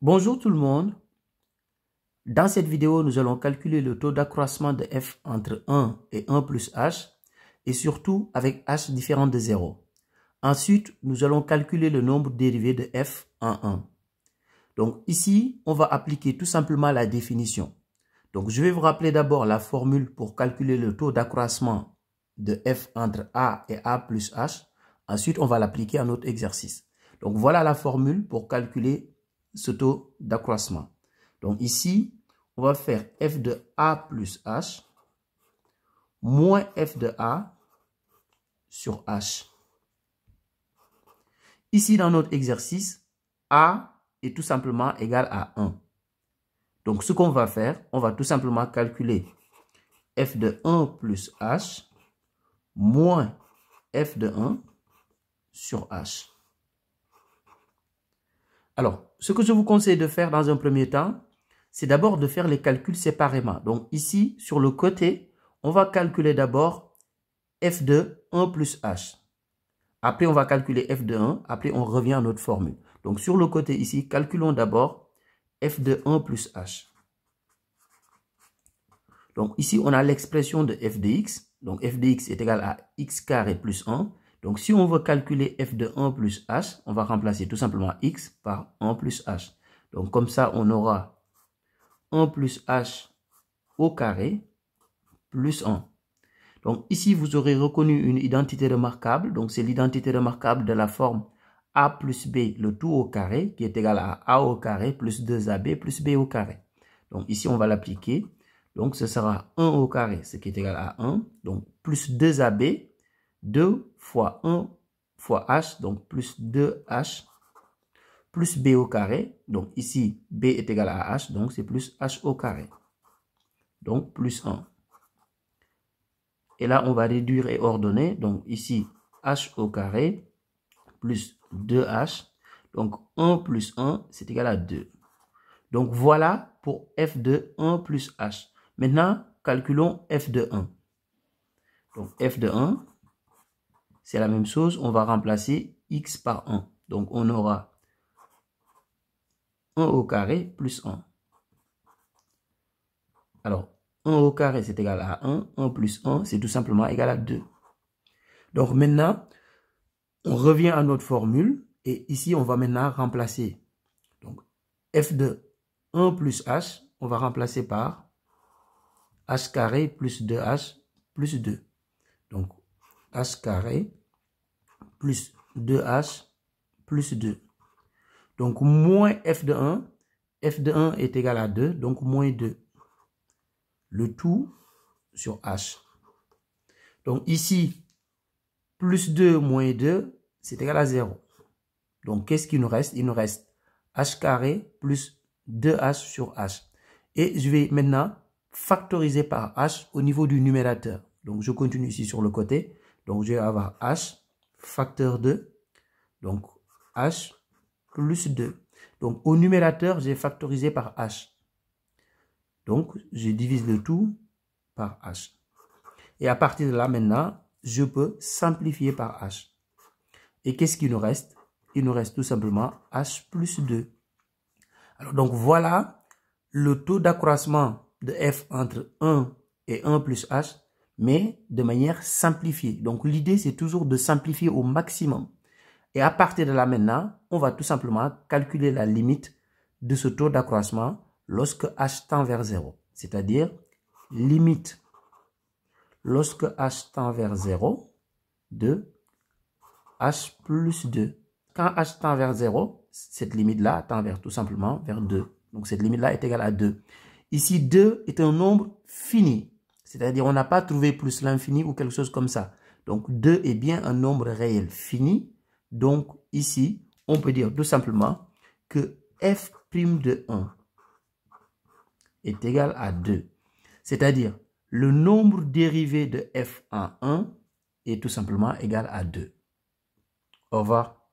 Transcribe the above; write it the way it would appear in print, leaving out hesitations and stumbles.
Bonjour tout le monde. Dans cette vidéo, nous allons calculer le taux d'accroissement de f entre 1 et 1 plus h et surtout avec h différent de 0. Ensuite, nous allons calculer le nombre dérivé de f en 1. Donc ici, on va appliquer tout simplement la définition. Donc je vais vous rappeler d'abord la formule pour calculer le taux d'accroissement de f entre a et a plus h. Ensuite, on va l'appliquer à notre exercice. Donc voilà la formule pour calculer ce taux d'accroissement. Donc ici, on va faire f de a plus h moins f de a sur h. Ici, dans notre exercice, a est tout simplement égal à 1. Donc ce qu'on va faire, on va tout simplement calculer f de 1 plus h moins f de 1 sur h. Alors, ce que je vous conseille de faire dans un premier temps, c'est d'abord de faire les calculs séparément. Donc ici, sur le côté, on va calculer d'abord f de 1 plus h. Après, on va calculer f de 1. Après, on revient à notre formule. Donc sur le côté ici, calculons d'abord f de 1 plus h. Donc ici, on a l'expression de f de x. Donc f de x est égal à x carré plus 1. Donc si on veut calculer f de 1 plus h, on va remplacer tout simplement x par 1 plus h. Donc comme ça, on aura 1 plus h au carré plus 1. Donc ici, vous aurez reconnu une identité remarquable. Donc c'est l'identité remarquable de la forme a plus b, le tout au carré, qui est égal à a au carré plus 2ab plus b au carré. Donc ici, on va l'appliquer. Donc ce sera 1 au carré, ce qui est égal à 1. Donc plus 2ab, 2 fois 1 fois h, donc plus 2h, plus b au carré. Donc ici, b est égal à h, donc c'est plus h au carré. Donc plus 1. Et là, on va réduire et ordonner. Donc ici, h au carré plus 2h. Donc 1 plus 1, c'est égal à 2. Donc voilà pour f de 1 plus h. Maintenant, calculons f de 1. Donc f de 1, c'est la même chose. On va remplacer x par 1. Donc on aura 1 au carré plus 1. Alors, 1 au carré, c'est égal à 1. 1 plus 1, c'est tout simplement égal à 2. Donc maintenant, on revient à notre formule. Et ici, on va maintenant remplacer. Donc, f de 1 plus h, on va remplacer par h carré plus 2h plus 2. Donc, h carré plus 2h plus 2. Donc, moins f de 1. F de 1 est égal à 2, donc moins 2. Le tout sur h. Donc, ici, plus 2 moins 2, c'est égal à 0. Donc, qu'est-ce qu'il nous reste? Il nous reste h carré plus 2h sur h. Et je vais maintenant factoriser par h au niveau du numérateur. Donc, je continue ici sur le côté. Donc, je vais avoir h facteur 2. Donc, h plus 2. Donc, au numérateur, j'ai factorisé par h. Donc, je divise le tout par h. Et à partir de là, maintenant, je peux simplifier par h. Et qu'est-ce qu'il nous reste? Il nous reste tout simplement h plus 2. Alors, donc, voilà le taux d'accroissement de f entre 1 et 1 plus h, mais de manière simplifiée. Donc, l'idée, c'est toujours de simplifier au maximum. Et à partir de là, maintenant, on va tout simplement calculer la limite de ce taux d'accroissement lorsque h tend vers 0. C'est-à-dire, limite lorsque h tend vers 0 de h plus 2. Quand h tend vers 0, cette limite-là tend vers tout simplement vers 2. Donc, cette limite-là est égale à 2. Ici, 2 est un nombre fini. C'est-à-dire, on n'a pas trouvé plus l'infini ou quelque chose comme ça. Donc, 2 est bien un nombre réel fini. Donc, ici, on peut dire tout simplement que f' de 1 est égal à 2. C'est-à-dire, le nombre dérivé de f en 1 est tout simplement égal à 2. Au revoir.